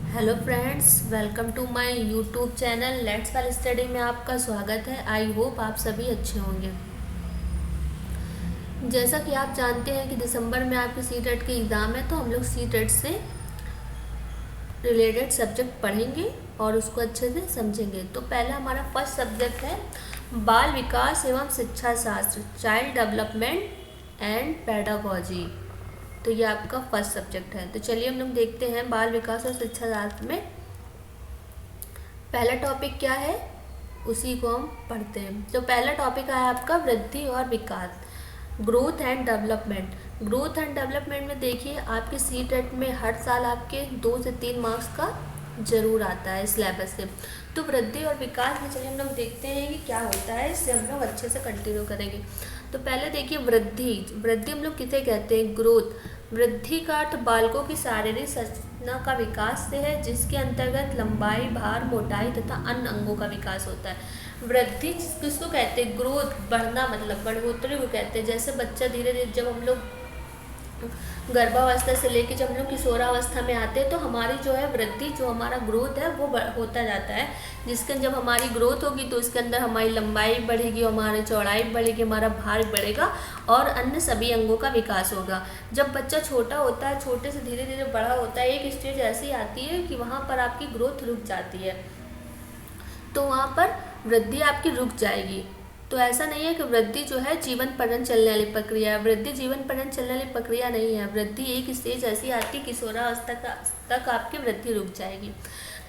Hello friends, welcome to my YouTube channel let's well study में आपका स्वागत है। आई होप आप सभी अच्छे होंगे। जैसा कि आप जानते हैं कि दिसंबर में आपकी सी टेट की एग्ज़ाम है, तो हम लोग सी टेट से रिलेटेड सब्जेक्ट पढ़ेंगे और उसको अच्छे से समझेंगे। तो पहला हमारा फर्स्ट सब्जेक्ट है बाल विकास एवं शिक्षा शास्त्र, चाइल्ड डेवलपमेंट एंड पेडागोजी। तो ये आपका फर्स्ट सब्जेक्ट है। तो चलिए हम लोग देखते हैं बाल विकास और शिक्षा शास्त्र में पहला टॉपिक क्या है, उसी को हम पढ़ते हैं। तो पहला टॉपिक है आपका वृद्धि और विकास, growth and development. Growth and development में देखिए आपके सी टेट में हर साल आपके 2 से 3 मार्क्स का जरूर आता है सिलेबस से। तो वृद्धि और विकास में चलिए हम लोग देखते हैं कि क्या होता है, इससे हम लोग अच्छे से कंटिन्यू करेंगे। तो पहले देखिए वृद्धि। वृद्धि हम लोग किसे कहते हैं? ग्रोथ। वृद्धि का अर्थ बालकों की शारीरिक संरचना का विकास से है, जिसके अंतर्गत लंबाई, भार, मोटाई तथा अन्य अंगों का विकास होता है। वृद्धि किसको कहते हैं? ग्रोथ, बढ़ना, मतलब बढ़ोतरी को कहते हैं। जैसे बच्चा धीरे धीरे, जब हम लोग गर्भावस्था से लेकर जब हम लोग किशोरावस्था में आते हैं, तो हमारी जो है वृद्धि, जो हमारा ग्रोथ है वो होता जाता है। जिसके जब हमारी ग्रोथ होगी तो उसके अंदर हमारी लंबाई बढ़ेगी, हमारी चौड़ाई बढ़ेगी, हमारा भार बढ़ेगा और अन्य सभी अंगों का विकास होगा। जब बच्चा छोटा होता है, छोटे से धीरे धीरे बड़ा होता है, एक स्टेज ऐसी आती है कि वहाँ पर आपकी ग्रोथ रुक जाती है, तो वहाँ पर वृद्धि आपकी रुक जाएगी। तो ऐसा नहीं है कि वृद्धि जो है जीवन पर्यंत चलने वाली प्रक्रिया है। वृद्धि जीवन पर्यंत चलने वाली प्रक्रिया नहीं है। वृद्धि एक स्टेज ऐसी आती है, किशोरावस्था तक आपकी वृद्धि रुक जाएगी।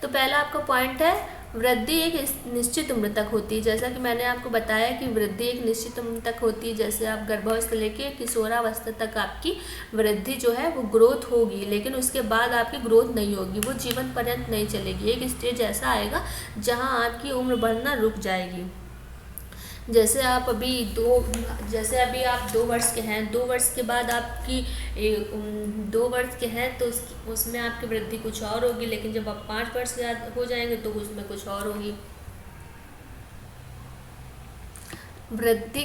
तो पहला आपका पॉइंट है, वृद्धि एक निश्चित उम्र तक होती है। जैसा कि मैंने आपको बताया कि वृद्धि एक निश्चित उम्र तक होती है। जैसे आप गर्भावस्था लेके किशोरावस्था तक आपकी वृद्धि जो है वो ग्रोथ होगी, लेकिन उसके बाद आपकी ग्रोथ नहीं होगी, वो जीवन पर्यंत नहीं चलेगी। एक स्टेज ऐसा आएगा जहाँ आपकी उम्र बढ़ना रुक जाएगी। जैसे आप जैसे अभी आप 2 वर्ष के हैं, 2 वर्ष के बाद आपकी 2 वर्ष के हैं तो उसमें आपकी वृद्धि कुछ और होगी, लेकिन जब आप 5 वर्ष के हो जाएंगे तो उसमें कुछ और होगी। वृद्धि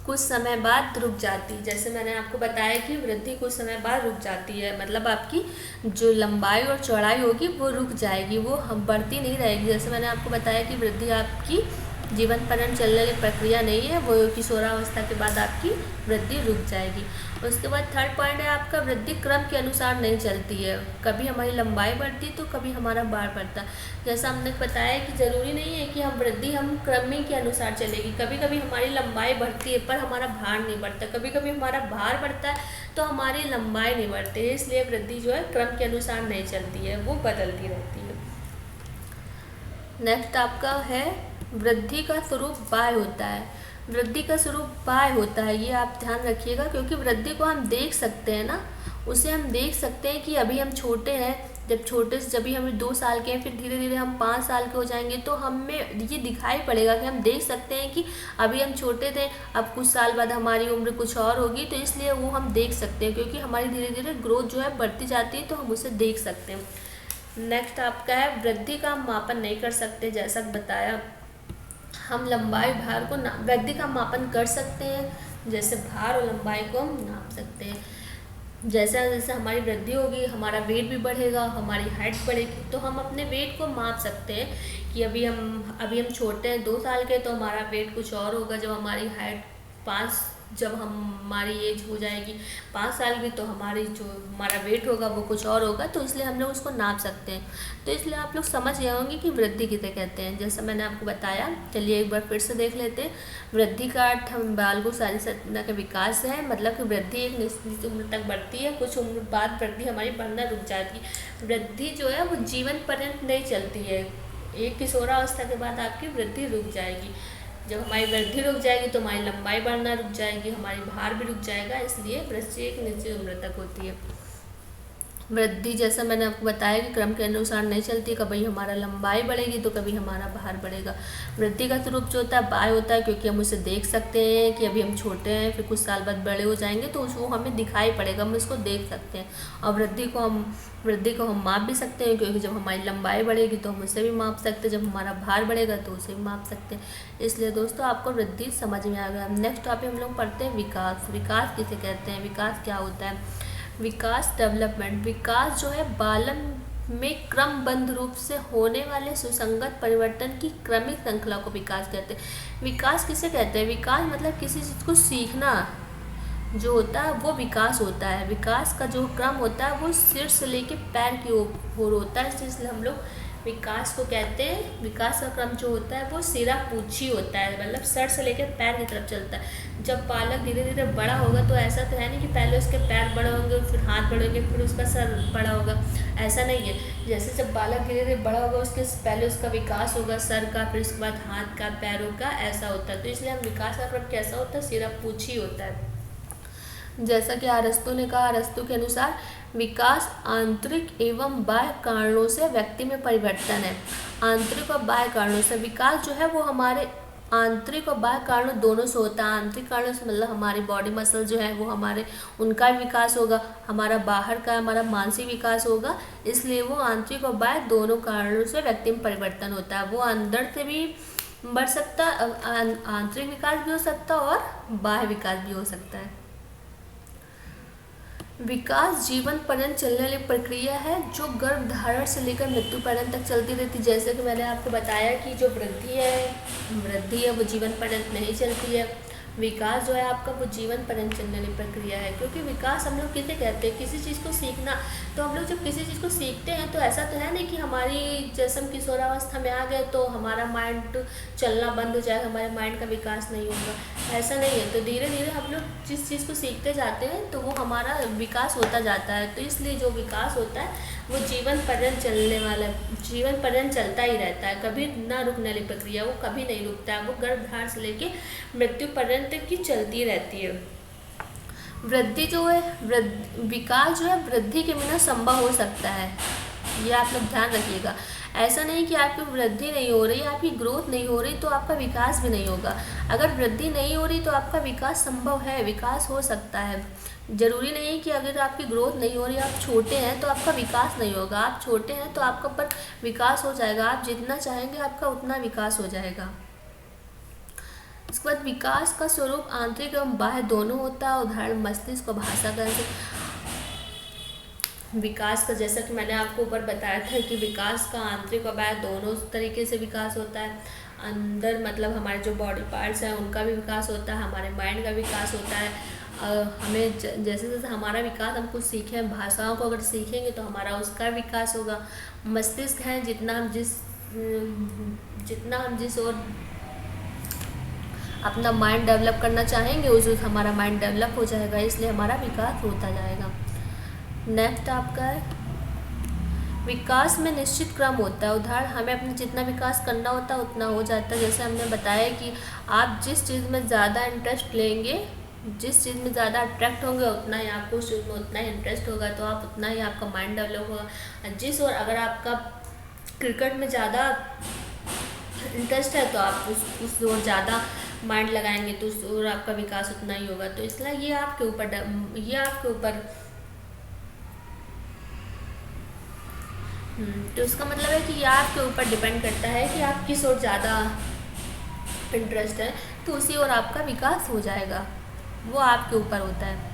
कुछ समय बाद रुक जाती है। जैसे मैंने आपको बताया कि वृद्धि कुछ समय बाद रुक जाती है, मतलब आपकी जो लंबाई और चौड़ाई होगी वो रुक जाएगी, वो हम बढ़ती नहीं रहेगी। जैसे मैंने आपको बताया कि वृद्धि आपकी जीवन पर्यंत चलने वाली प्रक्रिया नहीं है, वो किशोरावस्था के बाद आपकी वृद्धि रुक जाएगी। उसके बाद थर्ड पॉइंट है आपका, वृद्धि क्रम के अनुसार नहीं चलती है। कभी हमारी लंबाई बढ़ती तो कभी हमारा भार बढ़ता। जैसा हमने बताया कि ज़रूरी नहीं है कि हम क्रम के अनुसार चलेगी। कभी कभी हमारी लंबाई बढ़ती है पर हमारा भार नहीं बढ़ता, कभी कभी हमारा भार बढ़ता है तो हमारी लंबाई नहीं बढ़ती है। इसलिए वृद्धि जो है क्रम के अनुसार नहीं चलती है, वो बदलती रहती है। नेक्स्ट आपका है, वृद्धि का स्वरूप बाह्य होता है। वृद्धि का स्वरूप बाह्य होता है, ये आप ध्यान रखिएगा, क्योंकि वृद्धि को हम देख सकते हैं ना, उसे हम देख सकते हैं कि अभी हम छोटे हैं, जब भी हम 2 साल के हैं, फिर धीरे धीरे हम 5 साल के हो जाएंगे तो हमें ये दिखाई पड़ेगा कि हम देख सकते हैं कि अभी हम छोटे थे, अब कुछ साल बाद हमारी उम्र कुछ और होगी। तो इसलिए वो हम देख सकते हैं, क्योंकि हमारी धीरे धीरे ग्रोथ जो है बढ़ती जाती है, तो हम उसे देख सकते हैं। नेक्स्ट आपका है, वृद्धि का हम मापन नहीं कर सकते। जैसा बताया, हम लंबाई भार को वृद्धि का मापन कर सकते हैं, जैसे भार और लंबाई को हम नाप सकते हैं। जैसे जैसे हमारी वृद्धि होगी, हमारा वेट भी बढ़ेगा, हमारी हाइट बढ़ेगी, तो हम अपने वेट को माप सकते हैं कि अभी हम छोटे हैं, 2 साल के, तो हमारा वेट कुछ और होगा। जब हमारी हाइट जब हमारी एज हो जाएगी 5 साल की, तो हमारा वेट होगा वो कुछ और होगा। तो इसलिए हम लोग उसको नाप सकते हैं। तो इसलिए आप लोग समझ गए होंगे कि वृद्धि किसे कहते हैं, जैसा मैंने आपको बताया। चलिए एक बार फिर से देख लेते हैं। वृद्धि का अर्थ हम बालकों शारीरिक संरचना का विकास है, मतलब कि वृद्धि एक निश्चित उम्र तक बढ़ती है, कुछ उम्र बाद वृद्धि हमारी बढ़ना रुक जाती है। वृद्धि जो है वो जीवन पर्यंत नहीं चलती है, एक किशोरावस्था के बाद आपकी वृद्धि रुक जाएगी। जब हमारी वृद्धि रुक जाएगी तो हमारी लंबाई बढ़ना रुक जाएगी, हमारी भार भी रुक जाएगा। इसलिए वृद्धि एक निश्चित उम्र तक होती है। वृद्धि जैसा मैंने आपको बताया कि क्रम के अनुसार नहीं चलती, कभी हमारा लंबाई बढ़ेगी तो कभी हमारा भार बढ़ेगा। वृद्धि का स्वरूप जो होता है बाह्य होता है, क्योंकि हम उसे देख सकते हैं कि अभी हम छोटे हैं, फिर कुछ साल बाद बड़े हो जाएंगे तो वो हमें दिखाई पड़ेगा, हम इसको देख सकते हैं। और वृद्धि को हम माप भी सकते हैं, क्योंकि जब हमारी लंबाई बढ़ेगी तो हम उसे भी माप सकते हैं, जब हमारा भार बढ़ेगा तो उसे भी माप सकते हैं। इसलिए दोस्तों आपको वृद्धि समझ में आ गया। नेक्स्ट टॉपिक हम लोग पढ़ते हैं विकास। विकास किसे कहते हैं? विकास क्या होता है? विकास, डेवलपमेंट। विकास जो है में क्रमबद्ध रूप से होने वाले सुसंगत परिवर्तन की क्रमिक श्रृंखला को विकास कहते हैं। विकास किसे कहते हैं? विकास मतलब किसी चीज़ को सीखना जो होता है वो विकास होता है। विकास का जो क्रम होता है वो सिर से लेके पैर की ओर होता है, इसलिए हम लोग विकास को कहते हैं। विकास का क्रम जो होता है वो सिरा पूछी होता है, मतलब सर से लेकर पैर की तरफ चलता है। जब बालक धीरे धीरे बड़ा होगा तो ऐसा तो है नहीं कि पहले उसके पैर बड़े होंगे, फिर हाथ बड़े होंगे, फिर उसका सर बड़ा होगा, ऐसा नहीं है। जैसे जब बालक धीरे धीरे बड़ा होगा उसके पहले उसका विकास होगा सर का, फिर उसके बाद हाथ का, पैरों का, ऐसा होता है। तो इसलिए हम विकास का क्रम कैसा होता है? सिरा पूछी होता है। जैसा कि अरस्तु ने कहा, अरस्तु के अनुसार विकास आंतरिक एवं बाह्य कारणों से व्यक्ति में परिवर्तन है। आंतरिक और बाह्य कारणों से विकास जो है वो हमारे आंतरिक और बाह्य कारणों दोनों से होता है। आंतरिक कारणों से मतलब हमारी बॉडी मसल जो है वो हमारे उनका विकास होगा, हमारा बाहर का हमारा मानसिक विकास होगा। इसलिए वो आंतरिक और बाह्य दोनों कारणों से व्यक्ति में परिवर्तन होता है। वो अंदर से भी बढ़ सकता, आंतरिक विकास भी हो सकता है और बाह्य विकास भी हो सकता है। विकास जीवन पर्यंत चलने वाली प्रक्रिया है जो गर्भधारण से लेकर मृत्यु पर्यंत तक चलती रहती है। जैसे कि मैंने आपको बताया कि जो वृद्धि है वो जीवन पर्यंत नहीं चलती है। विकास जो है आपका वो जीवन पर्यंत चलने वाली प्रक्रिया है। क्योंकि विकास हम लोग किसे कहते हैं? किसी चीज़ को सीखना। तो हम लोग जब किसी चीज़ को सीखते हैं तो ऐसा तो है नहीं कि हमारी जैसे हम किशोरावस्था में आ गए तो हमारा माइंड चलना बंद हो जाएगा, हमारे माइंड का विकास नहीं होगा, ऐसा नहीं है। तो धीरे धीरे हम लोग जिस चीज़ को सीखते जाते हैं तो वो हमारा विकास होता जाता है। तो इसलिए जो विकास होता है वो जीवन पर्यंत चलने वाला, जीवन पर्यंत चलता ही रहता है, कभी ना रुकने वाली प्रक्रिया, वो कभी नहीं रुकता है। वो गर्भधारण से लेके मृत्यु पर्यंत की चलती रहती है। वृद्धि जो है विकास जो है वृद्धि के बिना संभव हो सकता है, ये आप लोग ध्यान रखिएगा। ऐसा नहीं कि आपकी वृद्धि नहीं हो रही, आपकी ग्रोथ नहीं हो रही तो आपका विकास भी नहीं होगा। अगर वृद्धि नहीं हो रही तो आपका विकास संभव है, विकास हो सकता है। जरूरी नहीं है कि अगर आपकी ग्रोथ नहीं हो रही, आप छोटे हैं तो आपका विकास नहीं होगा। आप छोटे हैं तो आपका पर विकास हो जाएगा, आप जितना चाहेंगे आपका उतना विकास हो जाएगा। इसके बाद विकास का स्वरूप आंतरिक एवं बाह्य दोनों होता है। उदाहरण मस्तिष्क और भाषा का। विकास का जैसा कि मैंने आपको ऊपर बताया था कि विकास का आंतरिक और बाह्य दोनों तरीके से विकास होता है। अंदर मतलब हमारे जो बॉडी पार्ट्स हैं उनका भी विकास होता है, हमारे माइंड का विकास होता है। हमें जैसे जैसे हमारा विकास हम कुछ सीखें, भाषाओं को अगर सीखेंगे तो हमारा उसका विकास होगा। मस्तिष्क है, जितना हम जिस और अपना माइंड डेवलप करना चाहेंगे उस हमारा माइंड डेवलप हो जाएगा, इसलिए हमारा विकास होता जाएगा। नेक्स्ट आपका है विकास में निश्चित क्रम होता है। उदाहरण हमें अपने जितना विकास करना होता है उतना हो जाता है। जैसे हमने बताया कि आप जिस चीज़ में ज़्यादा इंटरेस्ट लेंगे, जिस चीज़ में ज़्यादा अट्रैक्ट होंगे उतना ही आपको उस चीज़ में उतना ही इंटरेस्ट होगा, तो आप उतना ही आपका माइंड डेवलप होगा। और अगर आपका क्रिकेट में ज़्यादा इंटरेस्ट है तो आप उस ओर ज़्यादा माइंड लगाएंगे तो उस ओर आपका विकास उतना ही होगा। तो इसलिए ये आपके ऊपर तो इसका मतलब है कि ये आपके ऊपर डिपेंड करता है कि आप किस ओर ज़्यादा इंटरेस्ट है, तो उसी ओर आपका विकास हो जाएगा, वो आपके ऊपर होता है।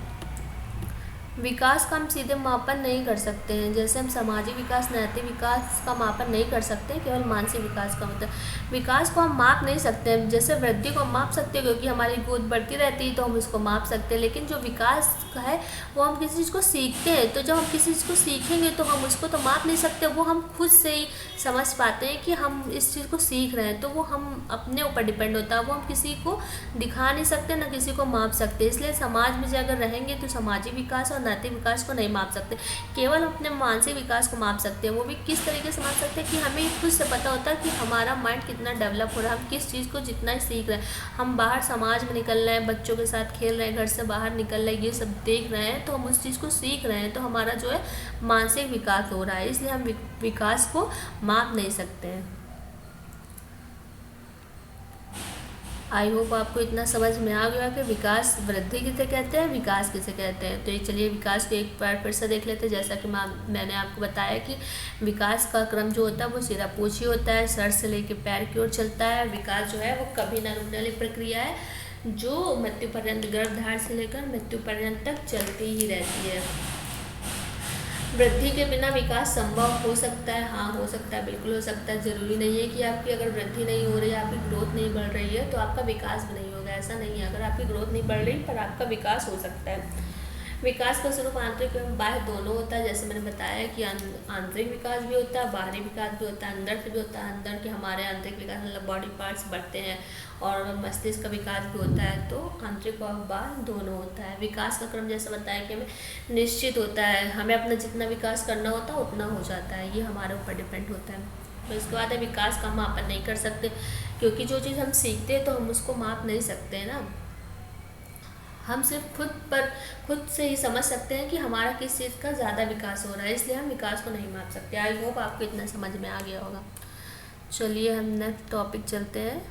विकास का हम सीधे मापन नहीं कर सकते हैं। जैसे हम सामाजिक विकास, नैतिक विकास का मापन नहीं कर सकते, केवल मानसिक विकास का मतलब विकास को हम माप नहीं सकते हैं। जैसे वृद्धि को हम माप सकते हैं क्योंकि हमारी ग्रोथ बढ़ती रहती है तो हम उसको माप सकते हैं, लेकिन जो विकास है वो हम किसी चीज़ को सीखते हैं। तो जब हम किसी चीज़ को सीखेंगे तो हम उसको तो माप नहीं सकते, वो हम खुद से ही समझ पाते हैं कि हम इस चीज़ को सीख रहे हैं, तो वो हम अपने ऊपर डिपेंड होता है। वो हम किसी को दिखा नहीं सकते, ना किसी को माप सकते। इसलिए समाज में अगर रहेंगे तो सामाजिक विकास और नैतिक विकास को नहीं माप सकते, केवल अपने मानसिक विकास को माप सकते हैं। वो भी किस तरीके से माप सकते हैं कि हमें खुद से पता होता है कि हमारा माइंड कितना डेवलप हो रहा है, हम किस चीज़ को जितना ही सीख रहे हैं। हम बाहर समाज में निकल रहे हैं, बच्चों के साथ खेल रहे हैं, घर से बाहर निकल रहे हैं, ये सब देख रहे हैं, तो हम उस चीज़ को सीख रहे हैं, तो हमारा जो है मानसिक विकास हो रहा है। इसलिए हम विकास को माप नहीं सकते हैं। आई होप आपको इतना समझ में आ गया कि विकास वृद्धि किसे कहते हैं, विकास किसे कहते हैं। तो ये चलिए विकास को एक बार फिर से देख लेते हैं। जैसा कि मैंने आपको बताया कि विकास का क्रम जो होता है वो सिरापोशी होता है, सर से लेकर पैर की ओर चलता है। विकास जो है वो कभी ना रुकने वाली प्रक्रिया है जो मृत्यु पर्यंत, गर्भधारण से लेकर मृत्यु पर्यंत तक चलती ही रहती है। वृद्धि के बिना विकास संभव हो सकता है? हाँ, हो सकता है, बिल्कुल हो सकता है। ज़रूरी नहीं है कि आपकी अगर वृद्धि नहीं हो रही है, आपकी ग्रोथ नहीं बढ़ रही है तो आपका विकास भी नहीं होगा, ऐसा नहीं है। अगर आपकी ग्रोथ नहीं बढ़ रही पर आपका विकास हो सकता है। विकास का स्वरूप आंतरिक एवं बाह्य दोनों होता है। जैसे मैंने बताया कि आंतरिक विकास भी होता है, बाहरी विकास भी होता है, अंदर से भी होता है। अंदर के हमारे आंतरिक विकास मतलब बॉडी पार्ट्स बढ़ते हैं और मस्तिष्क का विकास भी होता है। तो आंतरिक और बाह्य दोनों होता है। विकास का क्रम जैसे बताया कि हमें निश्चित होता है, हमें अपना जितना विकास करना होता है उतना हो जाता है, ये हमारे ऊपर डिपेंड होता है। तो इसके बाद है विकास का मापन नहीं कर सकते, क्योंकि जो चीज़ हम सीखते हैं तो हम उसको माप नहीं सकते हैं ना। हम सिर्फ खुद से ही समझ सकते हैं कि हमारा किस चीज़ का ज़्यादा विकास हो रहा है, इसलिए हम विकास को नहीं माप सकते। आई होप आपको इतना समझ में आ गया होगा। चलिए हम नेक्स्ट टॉपिक चलते हैं।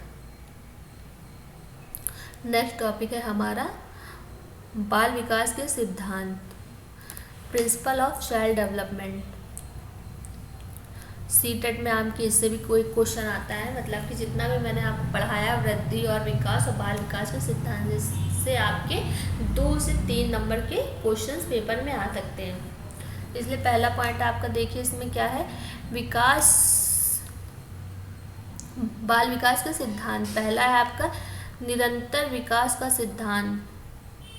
नेक्स्ट टॉपिक है हमारा बाल विकास के सिद्धांत, principle of child development. CTET में आपके इससे भी कोई क्वेश्चन आता है, मतलब कि जितना भी मैंने आपको पढ़ाया वृद्धि और विकास और बाल विकास के सिद्धांत, जिससे आपके 2 से 3 नंबर के क्वेश्चंस पेपर में आ सकते हैं। इसलिए पहला पॉइंट आपका देखिए इसमें क्या है, विकास, बाल विकास का सिद्धांत। पहला है आपका निरंतर विकास का सिद्धांत,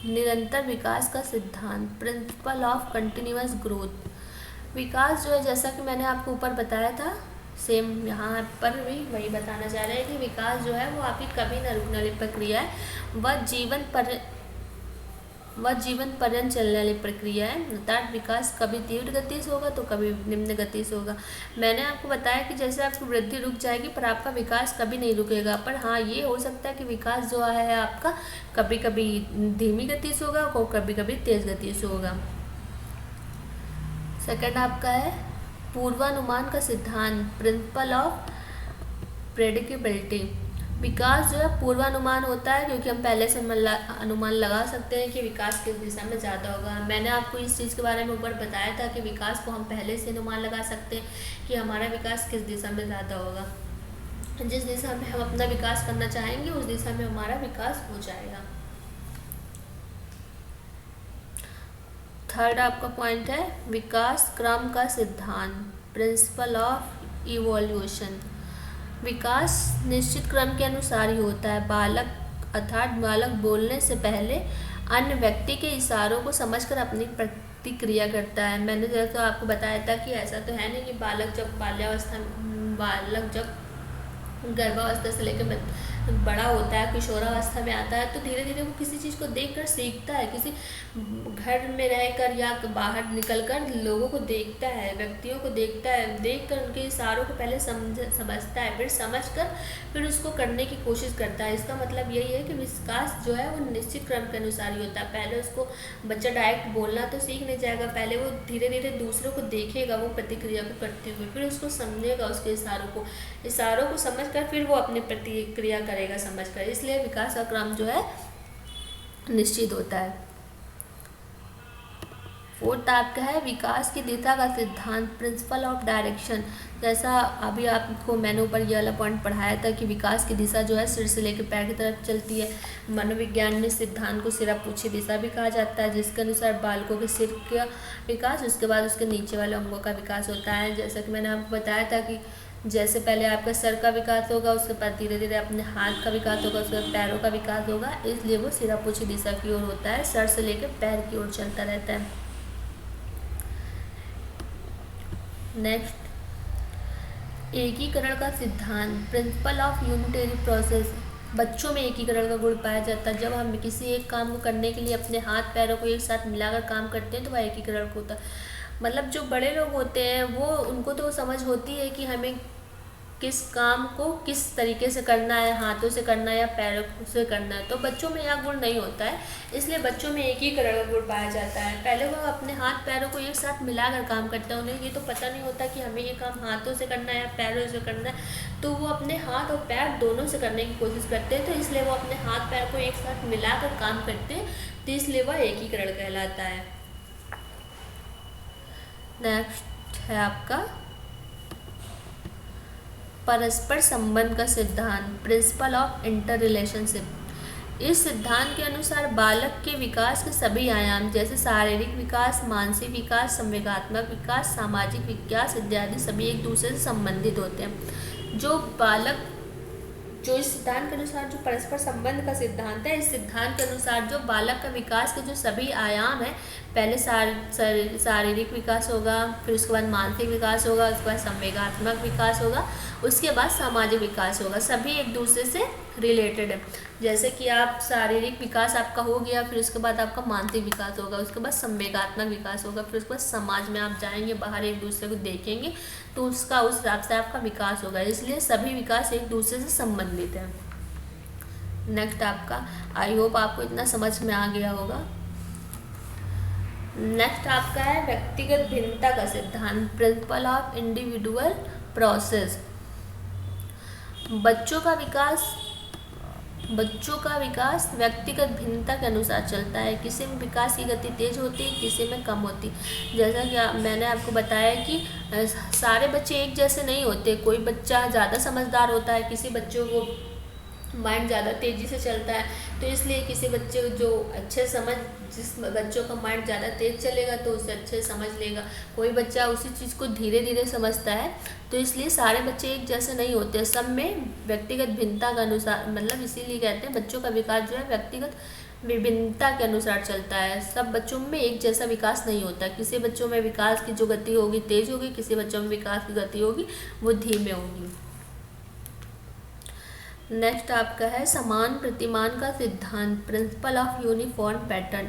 निरंतर विकास का सिद्धांत, प्रिंसिपल ऑफ कंटिन्यूअस ग्रोथ। विकास जो है, जैसा कि मैंने आपको ऊपर बताया था, सेम यहाँ पर भी वही बताना चाह रहे हैं कि विकास जो है वो आपकी कभी न रुकने वाली प्रक्रिया है, वह जीवन पर्यंत चलने वाली प्रक्रिया है। अर्थात विकास कभी तीव्र गति से होगा तो कभी निम्न गति से होगा। मैंने आपको बताया कि जैसे आपकी वृद्धि रुक जाएगी पर आपका विकास कभी नहीं रुकेगा, पर हाँ ये हो सकता है कि विकास जो है आपका कभी कभी धीमी गति से होगा और कभी कभी तेज गति से होगा। सेकंड आपका है पूर्वानुमान का सिद्धांत, प्रिंसिपल ऑफ प्रेडिक्टेबिलिटी। विकास जो है पूर्वानुमान होता है, क्योंकि हम पहले से अनुमान लगा सकते हैं कि विकास किस दिशा में ज़्यादा होगा। मैंने आपको इस चीज़ के बारे में ऊपर बताया था कि विकास को हम पहले से अनुमान लगा सकते हैं कि हमारा विकास किस दिशा में ज़्यादा होगा। जिस दिशा में हम अपना विकास करना चाहेंगे उस दिशा में हमारा विकास हो जाएगा। थर्ड आपका पॉइंट है विकास क्रम का सिद्धांत, प्रिंसिपल ऑफ इवोल्यूशन। विकास निश्चित क्रम के अनुसार ही होता है। बालक बोलने से पहले अन्य व्यक्ति के इशारों को समझकर अपनी प्रतिक्रिया करता है। मैंने जैसा आपको बताया था कि ऐसा तो है नहीं कि बालक जब गर्भावस्था से लेकर बड़ा होता है, किशोरावस्था में आता है, तो धीरे धीरे वो किसी चीज़ को देखकर सीखता है। किसी घर में रहकर या बाहर निकलकर लोगों को देखता है, व्यक्तियों को देखता है, देखकर उनके इशारों को पहले समझता है, फिर समझकर फिर उसको करने की कोशिश करता है। इसका मतलब यही है कि विकास जो है वो निश्चित क्रम के अनुसार ही होता है। पहले उसको बच्चा डायरेक्ट बोलना तो सीख नहीं जाएगा, पहले वो धीरे धीरे दूसरों को देखेगा वो प्रतिक्रिया को करते हुए, फिर उसको समझेगा, उसके इशारों को समझकर फिर वो अपनी प्रतिक्रिया करेगा समझकर। इसलिए विकास का क्रम जो है निश्चित होता है। फोर्थ आपका है विकास की दिशा का सिद्धांत, प्रिंसिपल ऑफ डायरेक्शन। जैसा अभी आपको मैंने ऊपर ये वाला पॉइंट पढ़ाया था कि विकास की दिशा जो है सिर से लेकर पैर की तरफ चलती है। मनोविज्ञान में सिद्धांत को सिरापूछी दिशा भी कहा जाता है, जिसके अनुसार बालकों के सिर का विकास, उसके बाद उसके नीचे वाले अंगों का विकास होता है। जैसा कि मैंने आपको बताया था कि जैसे पहले आपका सर का विकास होगा, उसके बाद धीरे धीरे अपने हाथ का विकास होगा, उसके बाद पैरों का विकास होगा, इसलिए वो सिरापूछी दिशा की ओर होता है, सर से लेकर पैर की ओर चलता रहता है। नेक्स्ट एकीकरण का सिद्धांत, प्रिंसिपल ऑफ यूनिटरी प्रोसेस। बच्चों में एकीकरण का गुण पाया जाता है। जब हम किसी एक काम को करने के लिए अपने हाथ पैरों को एक साथ मिलाकर काम करते हैं तो वह एकीकरण होता है। मतलब जो बड़े लोग होते हैं वो उनको तो समझ होती है कि हमें किस काम को किस तरीके से करना है, हाथों से करना है या पैरों से करना है। तो बच्चों में यह गुण नहीं होता है, इसलिए बच्चों में एकीकरण का गुण पाया जाता है। पहले वो अपने हाथ पैरों को एक साथ मिलाकर काम करते हैं, उन्हें ये तो पता नहीं होता कि हमें ये काम हाथों से करना है या पैरों से करना है, तो वो अपने हाथ और पैर दोनों से करने की कोशिश करते हैं। तो इसलिए वो अपने हाथ पैर को एक साथ मिलाकर काम करते हैं, तो इसलिए वह एकीकरण कहलाता है। नेक्स्ट है आपका परस्पर संबंध का सिद्धांत, प्रिंसिपल ऑफ इंटर रिलेशनशिप। इस सिद्धांत के अनुसार बालक के विकास के सभी आयाम जैसे शारीरिक विकास, मानसिक विकास, संवेगात्मक विकास, सामाजिक विकास इत्यादि सभी एक दूसरे से संबंधित होते हैं। जो इस सिद्धांत के अनुसार जो परस्पर संबंध का सिद्धांत है, इस सिद्धांत के अनुसार जो बालक का विकास के जो सभी आयाम है, पहले शारीरिक विकास होगा, फिर उसके बाद मानसिक विकास होगा, उसके बाद संवेगात्मक विकास होगा, उसके बाद सामाजिक विकास होगा, सभी एक दूसरे से रिलेटेड है। जैसे कि आप शारीरिक विकास आपका हो गया, फिर उसके बाद आपका मानसिक विकास होगा, उसके बाद संवेगात्मक विकास होगा, फिर उसके बाद समाज में आप जाएंगे, बाहर एक दूसरे को देखेंगे, तो उसका उस हिसाब से आपका विकास होगा। इसलिए सभी विकास एक दूसरे से संबंधित है। नेक्स्ट आपका, आई होप आपको इतना समझ में आ गया होगा। नेक्स्ट आपका है व्यक्तिगत भिन्नता का सिद्धांत, प्रिंसिपल ऑफ इंडिविजुअल प्रोसेस। बच्चों का विकास व्यक्तिगत भिन्नता के अनुसार चलता है। किसी में विकास की गति तेज होती है, किसी में कम होती। जैसा कि मैंने आपको बताया कि सारे बच्चे एक जैसे नहीं होते। कोई बच्चा ज़्यादा समझदार होता है, किसी बच्चों को माइंड ज़्यादा तेज़ी से चलता है, तो इसलिए किसी बच्चे को जिस बच्चों का माइंड ज़्यादा तेज़ चलेगा तो उसे अच्छे समझ लेगा। कोई बच्चा उसी चीज़ को धीरे धीरे समझता है, तो इसलिए सारे बच्चे एक जैसे नहीं होते। सब में व्यक्तिगत भिन्नता के अनुसार, मतलब इसीलिए कहते हैं बच्चों का विकास जो है व्यक्तिगत विभिन्नता के अनुसार चलता है। सब बच्चों में एक जैसा विकास नहीं होता। किसी बच्चों में विकास की जो गति होगी तेज होगी, किसी बच्चों में विकास की गति होगी वो धीमे होगी। नेक्स्ट आपका है समान प्रतिमान का सिद्धांत, प्रिंसिपल ऑफ यूनिफॉर्म पैटर्न।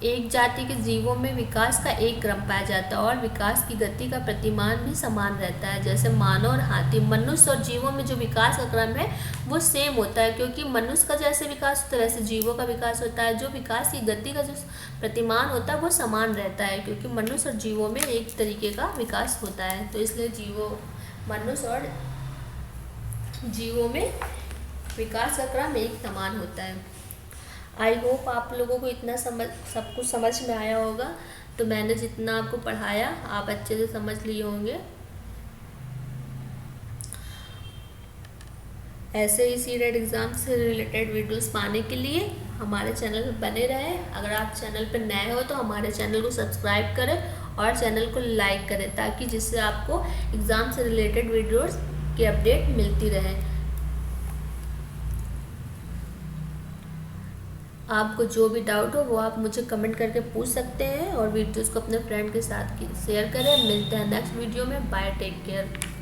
एक जाति के जीवों में विकास का एक क्रम पाया जाता है और विकास की गति का प्रतिमान भी समान रहता है। जैसे मानव और हाथी, मनुष्य और जीवों में जो विकास का क्रम है वो सेम होता है, क्योंकि मनुष्य का जैसे विकास उस तरह से जीवों का विकास होता है। जो विकास की गति का जो प्रतिमान होता है वो समान रहता है, क्योंकि मनुष्य और जीवों में एक तरीके का विकास होता है। तो इसलिए मनुष्य और जीवों में विकास का क्रम एक समान होता है। आई होप आप लोगों को इतना सब कुछ समझ में आया होगा। तो मैंने जितना आपको पढ़ाया आप अच्छे से समझ लिए होंगे। ऐसे ही सीटेट एग्ज़ाम से रिलेटेड वीडियोस पाने के लिए हमारे चैनल पर बने रहें। अगर आप चैनल पर नए हो तो हमारे चैनल को सब्सक्राइब करें और चैनल को लाइक करें, ताकि जिससे आपको एग्ज़ाम से रिलेटेड वीडियोस की अपडेट मिलती रहे। आपको जो भी डाउट हो वो आप मुझे कमेंट करके पूछ सकते हैं और वीडियोस को अपने फ्रेंड के साथ शेयर करें। मिलते हैं नेक्स्ट वीडियो में। Bye, take care.